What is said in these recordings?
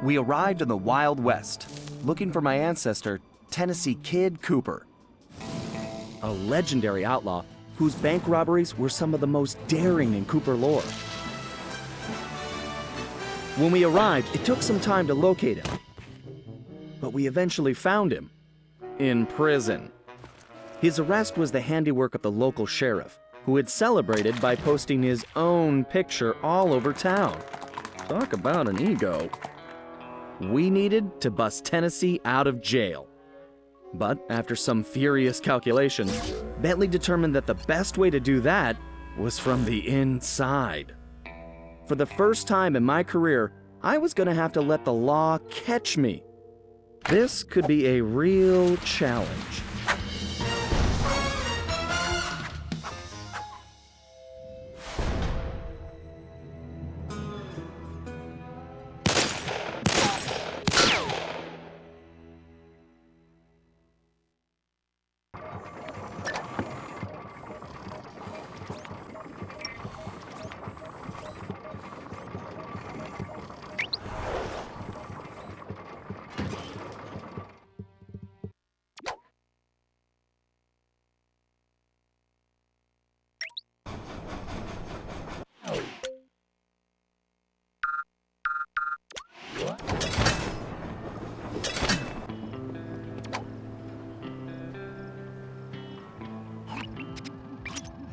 We arrived in the Wild West, looking for my ancestor, Tennessee Kid Cooper. A legendary outlaw whose bank robberies were some of the most daring in Cooper lore. When we arrived, it took some time to locate him. But we eventually found him. In prison. His arrest was the handiwork of the local sheriff, who had celebrated by posting his own picture all over town. Talk about an ego. We needed to bust Tennessee out of jail. But after some furious calculation, Bentley determined that the best way to do that was from the inside. For the first time in my career, I was going to have to let the law catch me. This could be a real challenge.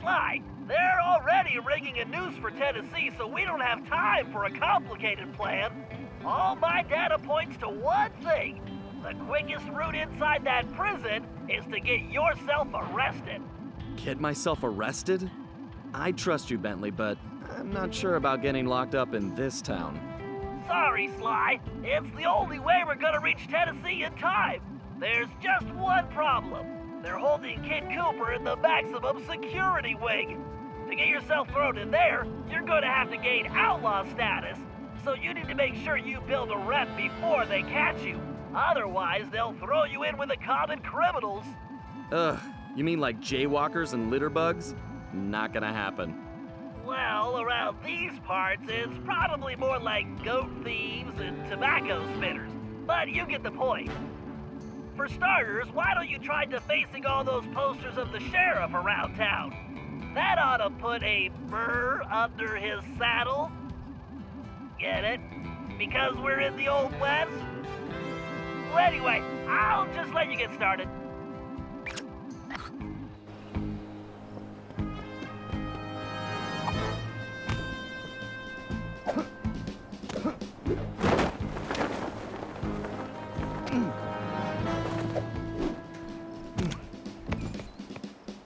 Sly, they're already rigging a noose for Tennessee, so we don't have time for a complicated plan. All my data points to one thing. The quickest route inside that prison is to get yourself arrested. Get myself arrested? I trust you, Bentley, but I'm not sure about getting locked up in this town. Sorry, Sly. It's the only way we're gonna reach Tennessee in time. There's just one problem. They're holding Kid Cooper in the maximum security wing. To get yourself thrown in there, you're gonna have to gain outlaw status. So you need to make sure you build a rep before they catch you. Otherwise, they'll throw you in with the common criminals. Ugh, you mean like jaywalkers and litterbugs? Not gonna happen. Well, around these parts, it's probably more like goat thieves and tobacco spitters. But you get the point. For starters, why don't you try defacing all those posters of the sheriff around town? That ought to put a burr under his saddle. Get it? Because we're in the Old West? Well, anyway, I'll just let you get started.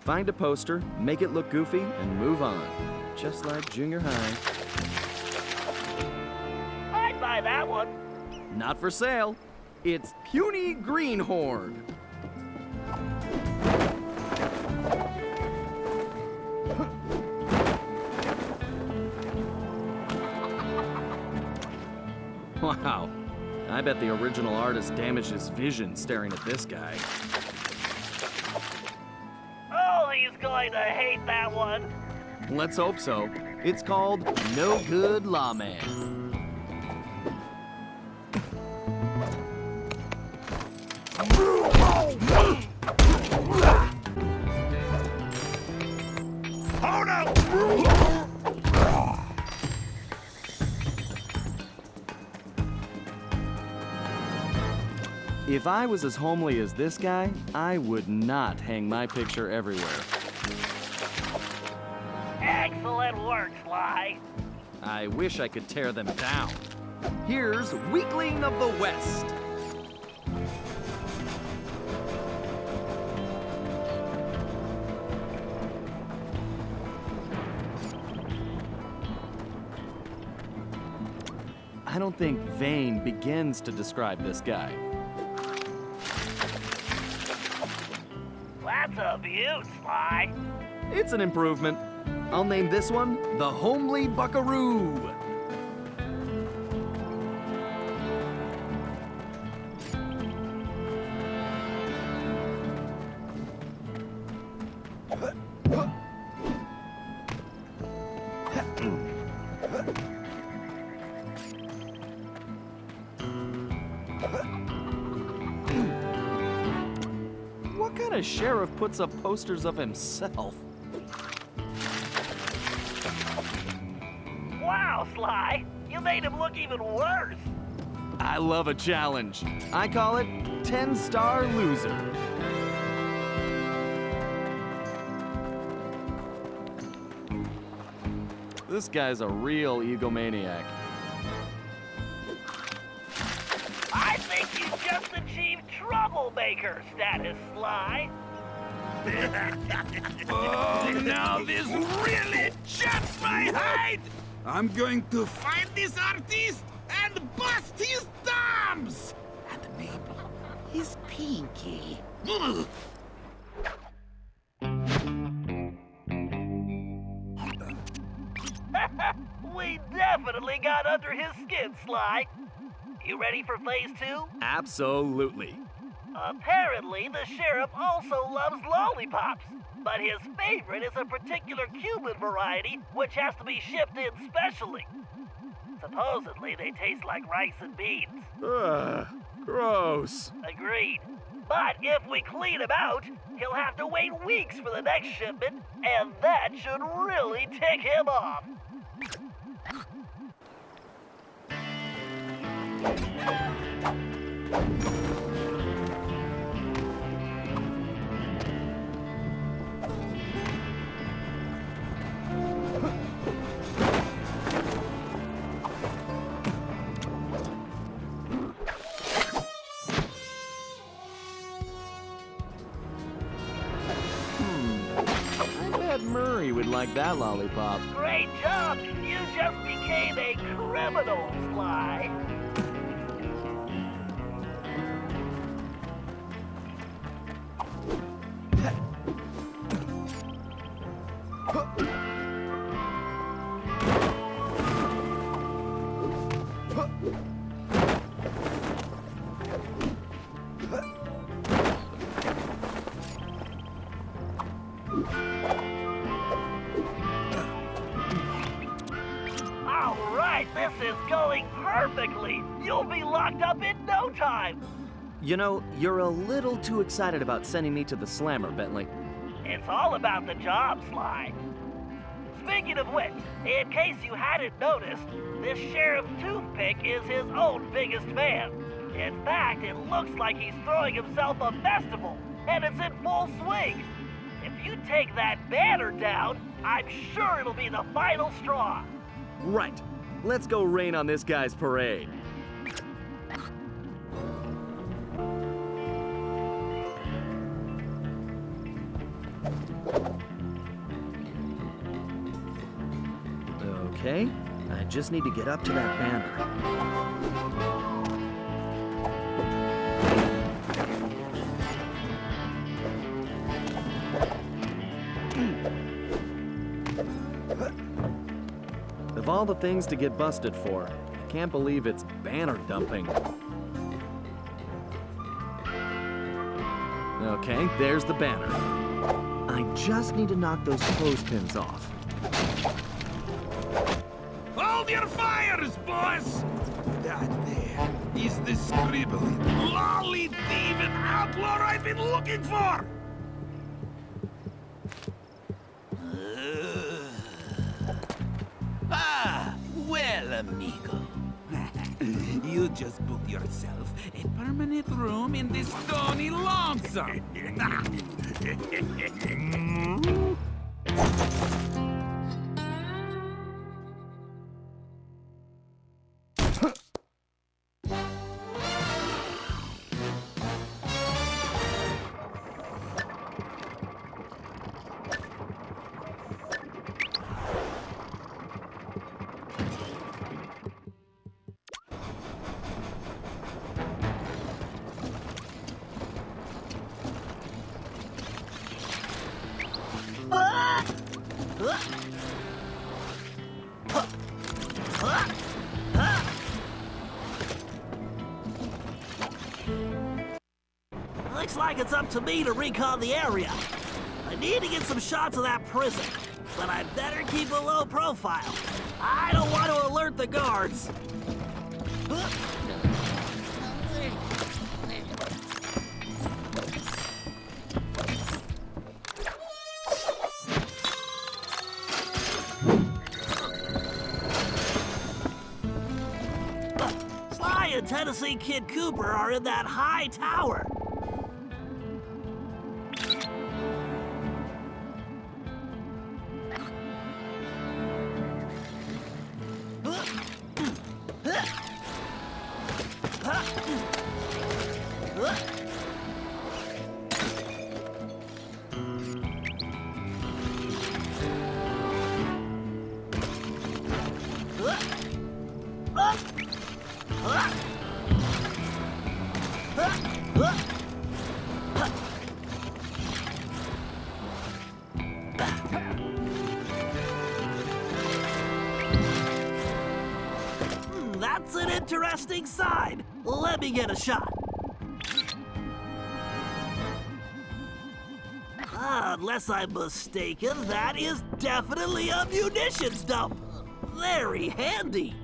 Find a poster, make it look goofy, and move on. Just like junior high. I'd buy that one. Not for sale. It's Puny Greenhorn. Wow. I bet the original artist damaged his vision staring at this guy. Oh, he's going to hate that one. Let's hope so. It's called No Good Lawman. If I was as homely as this guy, I would not hang my picture everywhere. Excellent work, Sly. I wish I could tear them down. Here's Weakling of the West. I don't think vain begins to describe this guy. That's a beaut, Sly. It's an improvement. I'll name this one the Homely Buckaroo. a sheriff puts up posters of himself? Wow, Sly! You made him look even worse! I love a challenge. I call it 10-star loser. This guy's a real egomaniac. I think you just achieved troublemaker status, Sly. Oh, now this really chaps my hide! I'm going to find this artist and bust his thumbs! And maybe his pinky. Ugh. We definitely got under his skin, Sly. You ready for phase 2? Absolutely. Apparently, the sheriff also loves lollipops, but his favorite is a particular Cuban variety which has to be shipped in specially. Supposedly, they taste like rice and beans. Ugh, gross. Agreed. But if we clean him out, he'll have to wait weeks for the next shipment, and that should really tick him off. I bet Murray would like that lollipop. Great job! You just became a criminal, Sly. All right, this is going perfectly. You'll be locked up in no time. You know, you're a little too excited about sending me to the slammer, Bentley. It's all about the job, Sly. Speaking of which, in case you hadn't noticed, this Sheriff Toothpick is his own biggest fan. In fact, it looks like he's throwing himself a festival, and it's in full swing. If you take that banner down, I'm sure it'll be the final straw. Right. Let's go rain on this guy's parade. Okay, I just need to get up to that banner. Of all the things to get busted for, I can't believe it's banner dumping. Okay, there's the banner. I just need to knock those clothespins off. Hold your fires, boss! That there is the scribbling, lolly-thieving outlaw I've been looking for! Well, amigo. You just booked yourself a permanent room in this stony lonesome. Looks like it's up to me to recon the area. I need to get some shots of that prison, but I better keep a low profile. I don't want to alert the guards. Tennessee Kid Cooper are in that high tower. That's an interesting sign. Let me get a shot. Unless I'm mistaken, that is definitely a munitions dump. Very handy.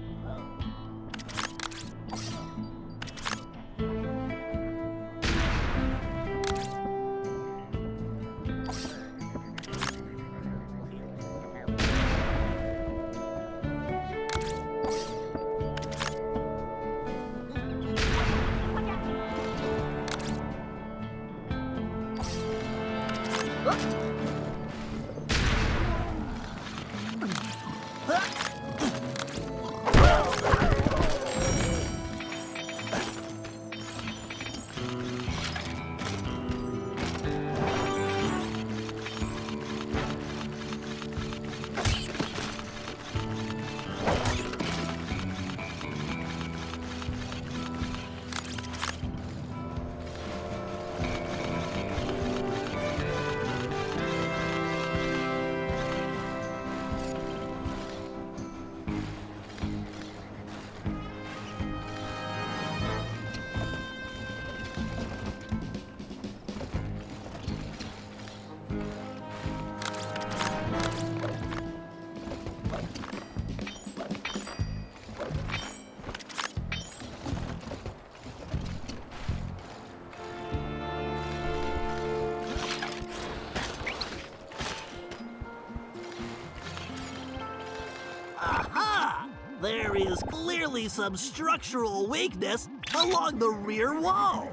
Aha! There is clearly some structural weakness along the rear wall.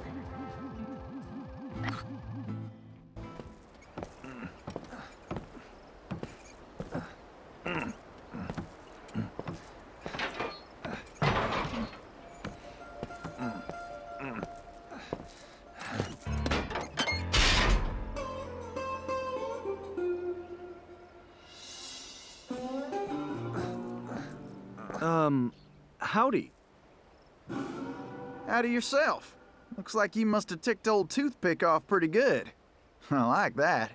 Howdy. Howdy yourself. Looks like you must have ticked old Toothpick off pretty good. I like that.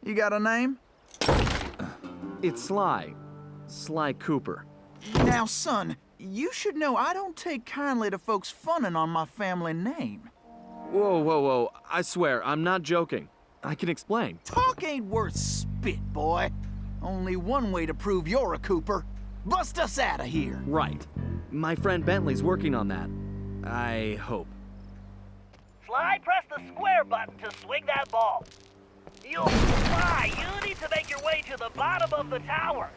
You got a name? It's Sly. Sly Cooper. Now, son, you should know I don't take kindly to folks funning on my family name. Whoa, whoa, whoa. I swear, I'm not joking. I can explain. Talk ain't worth spit, boy. Only one way to prove you're a Cooper. Bust us out of here. Right. My friend Bentley's working on that. I hope. Sly, press the square button to swing that ball. Sly, you need to make your way to the bottom of the tower.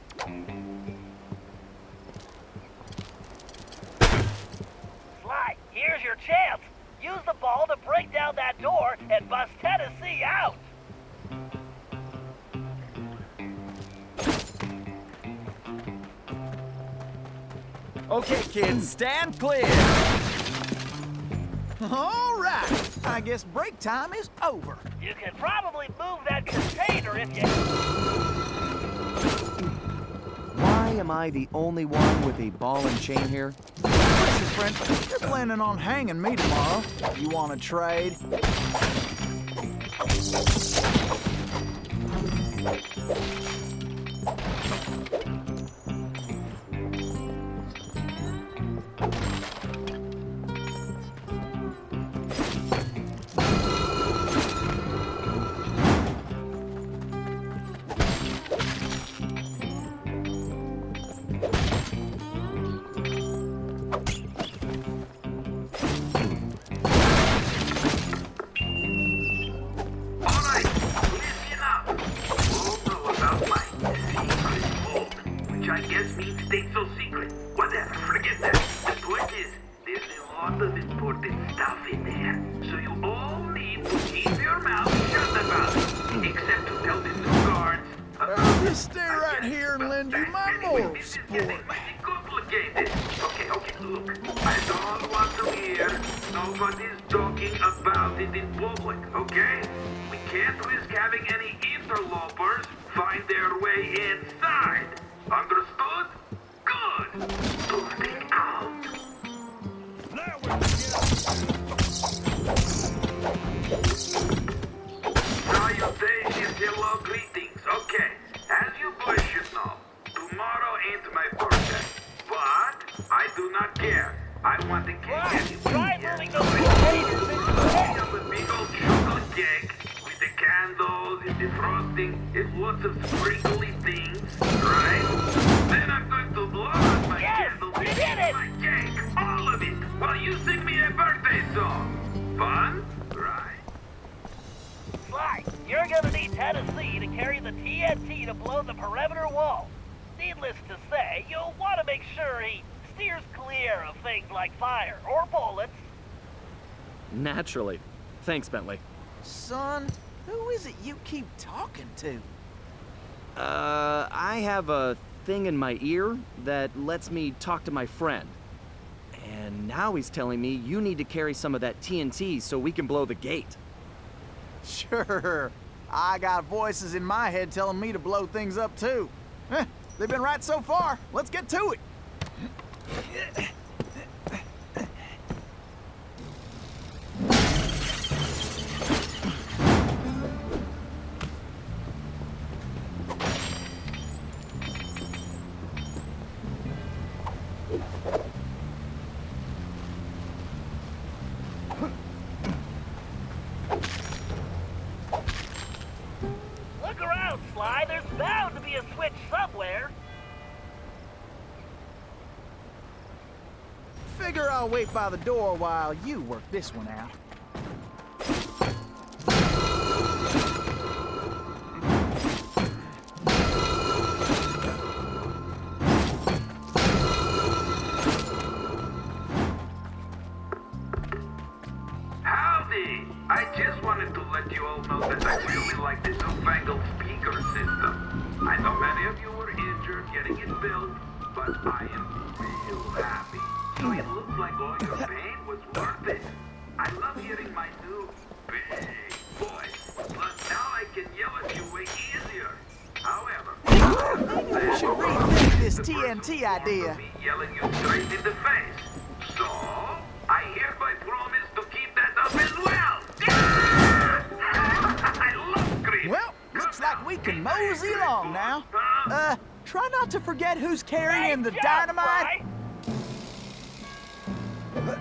Sly, here's your chance. Use the ball to break down that door and bust Tennessee out. Okay, kids, stand clear. All right. I guess break time is over. You can probably move that container if you... Why am I the only one with a ball and chain here? Listen, friend, you're planning on hanging me tomorrow. You want to trade? I guess means stay so secret. Whatever, forget that. The point is, there's a lot of and lend you my moral This is support. getting mighty complicated. Okay, look. I don't want to hear nobody's talking about it in public, okay? We can't risk having any interlopers find their way inside. Understood? Good. Sorting out. Now we're together. Salutations, hello, greetings. Okay, as you boys should know, tomorrow ain't my birthday. But I do not care. I want the cake anyway. Try Yeah. moving those containers into the I bed. have a big old chocolate cake with the candles and the frosting and lots of sprinkly things, right? Then I'm going to blow out my Yes, candles you and did eat it! my cake, all of it, while you sing me a birthday song. Fun, right? Sly, you're gonna need Tennessee to carry the TNT to blow the perimeter wall. Needless to say, you'll want to make sure he steers clear of things like fire or bullets. Naturally. Thanks, Bentley. Son, who is it you keep talking to? I have a thing in my ear that lets me talk to my friend. And now he's telling me you need to carry some of that TNT so we can blow the gate. Sure. I got voices in my head telling me to blow things up too. They've been right so far. Let's get to it. Look around, Sly. There's bound to be a switch somewhere. Figure I'll wait by the door while you work this one out. Howdy! I just wanted to let you all know that I really like this newfangled speaker system. I know many of you were injured getting it built, but I am real happy. So it looks like all your pain was worth it. I love hearing my new big voice, but now I can yell at you way easier. However, Maybe we should rethink this TNT idea. be yelling you straight in the face. So, I hereby promise to keep that up as well. I love screaming. Well, looks like we can mosey along now. Try not to forget who's carrying the Great job, dynamite. Sly.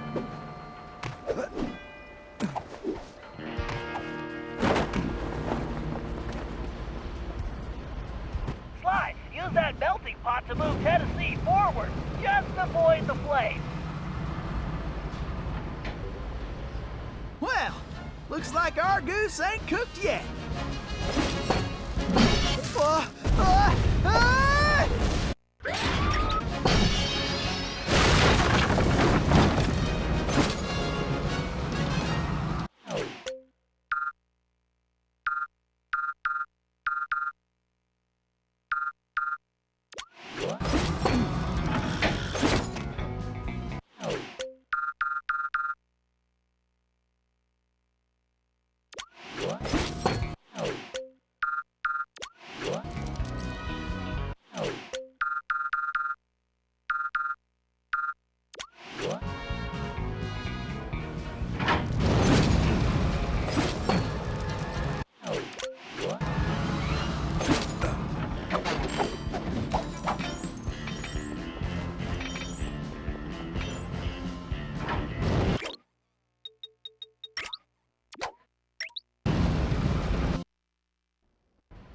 Sly, use that melting pot to move Tennessee forward. Just avoid the flame. Well, looks like our goose ain't cooked yet. Uh, uh, uh!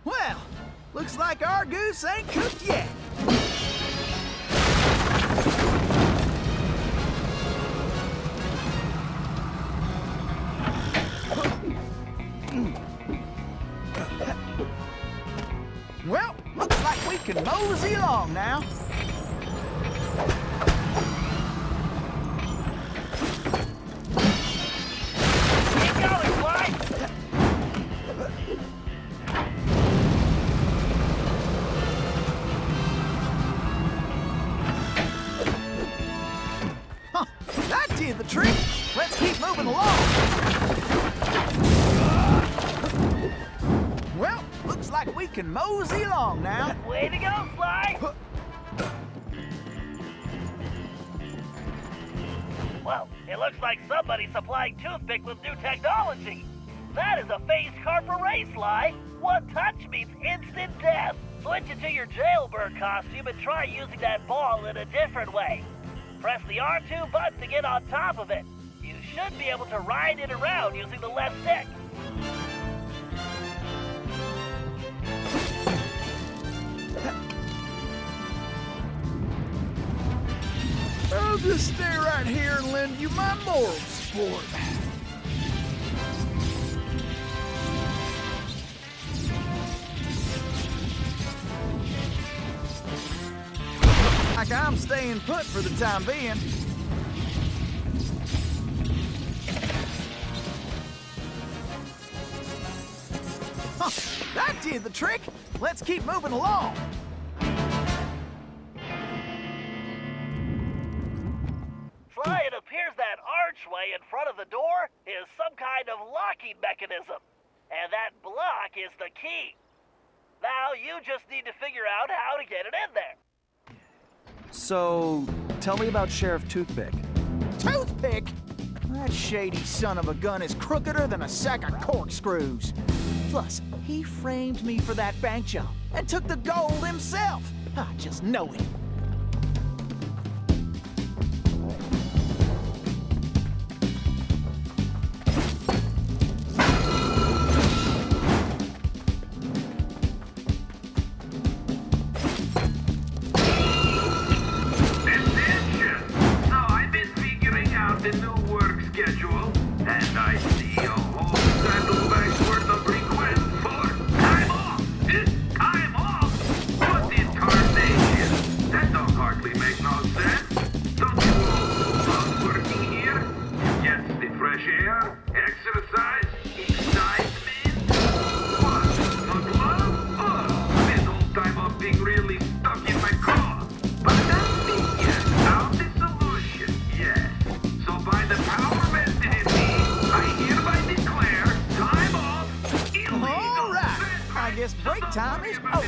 Well, looks like our goose ain't cooked yet. Well, looks like we can mosey along now. Keep going, Sly. you the trick. Let's keep moving along. Well, looks like we can mosey along now. Way to go, Sly! Well, it looks like somebody's supplying Toothpick with new technology. That is a face car parade, Sly. One touch means instant death. Switch into your jailbird costume and try using that ball in a different way. Press the R2 button to get on top of it. You should be able to ride it around using the left stick. I'll just stay right here and lend you my moral support. Like I'm staying put for the time being. Huh, that did the trick. Let's keep moving along. Sly, it appears that archway in front of the door is some kind of locking mechanism. And that block is the key. Now you just need to figure out how to get it in there. So, tell me about Sheriff Toothpick. Toothpick? That shady son of a gun is crookeder than a sack of corkscrews. Plus, he framed me for that bank job and took the gold himself. I just know it. Break time is over.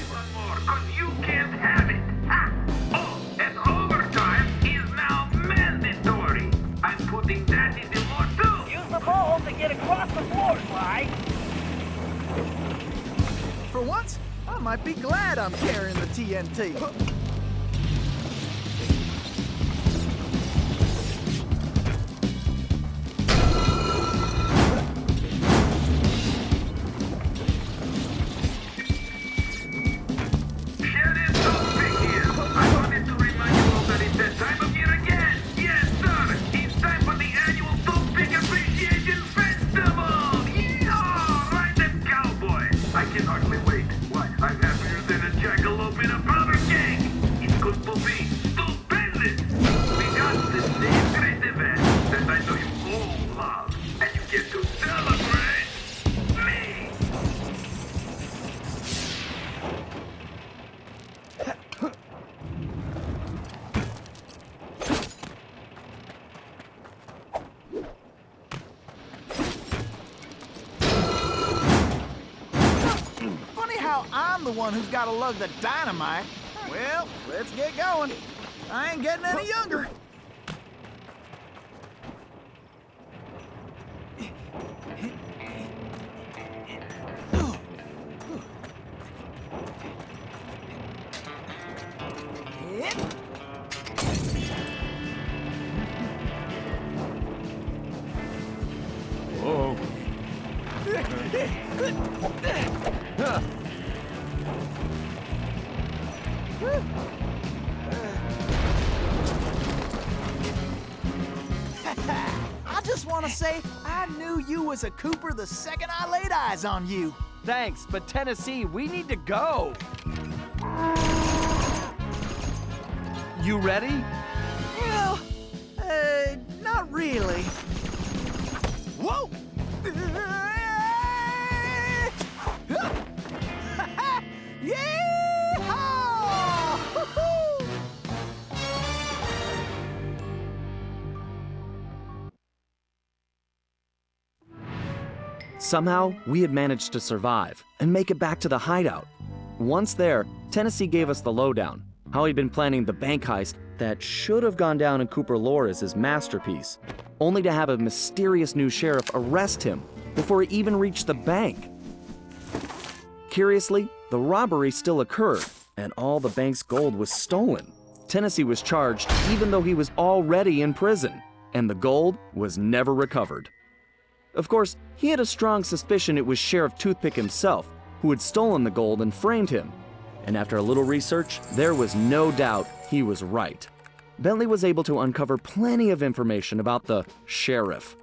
Cause you can't have it. Ha! Oh, and overtime is now mandatory. I'm putting that in the law too. Use the ball to get across the floor, Sly. For once, I might be glad I'm carrying the TNT. I'm the one who's got to lug the dynamite. Well, let's get going. I ain't getting any younger. Whoa. I just want to say I knew you was a Cooper the second I laid eyes on you. Thanks, but Tennessee, we need to go. You ready? Well, not really. Whoa! Yeehaw! Woo-hoo! Somehow, we had managed to survive and make it back to the hideout. Once there, Tennessee gave us the lowdown, how he'd been planning the bank heist that should have gone down in Cooper lore as his masterpiece, only to have a mysterious new sheriff arrest him before he even reached the bank. Curiously, the robbery still occurred, and all the bank's gold was stolen. Tennessee was charged even though he was already in prison, and the gold was never recovered. Of course, he had a strong suspicion it was Sheriff Toothpick himself who had stolen the gold and framed him. And after a little research, there was no doubt he was right. Bentley was able to uncover plenty of information about the sheriff.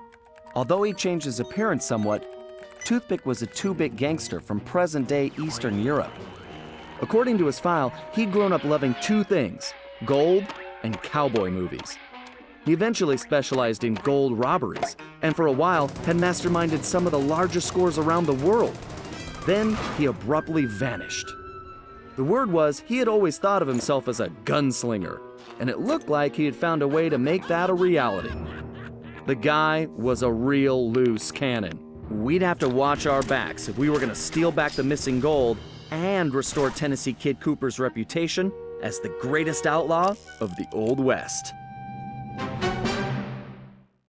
Although he changed his appearance somewhat, Toothpick was a two-bit gangster from present-day Eastern Europe. According to his file, he'd grown up loving two things: gold and cowboy movies. He eventually specialized in gold robberies, and for a while had masterminded some of the largest scores around the world. Then he abruptly vanished. The word was he had always thought of himself as a gunslinger, and it looked like he had found a way to make that a reality. The guy was a real loose cannon. We'd have to watch our backs if we were going to steal back the missing gold and restore Tennessee Kid Cooper's reputation as the greatest outlaw of the Old West.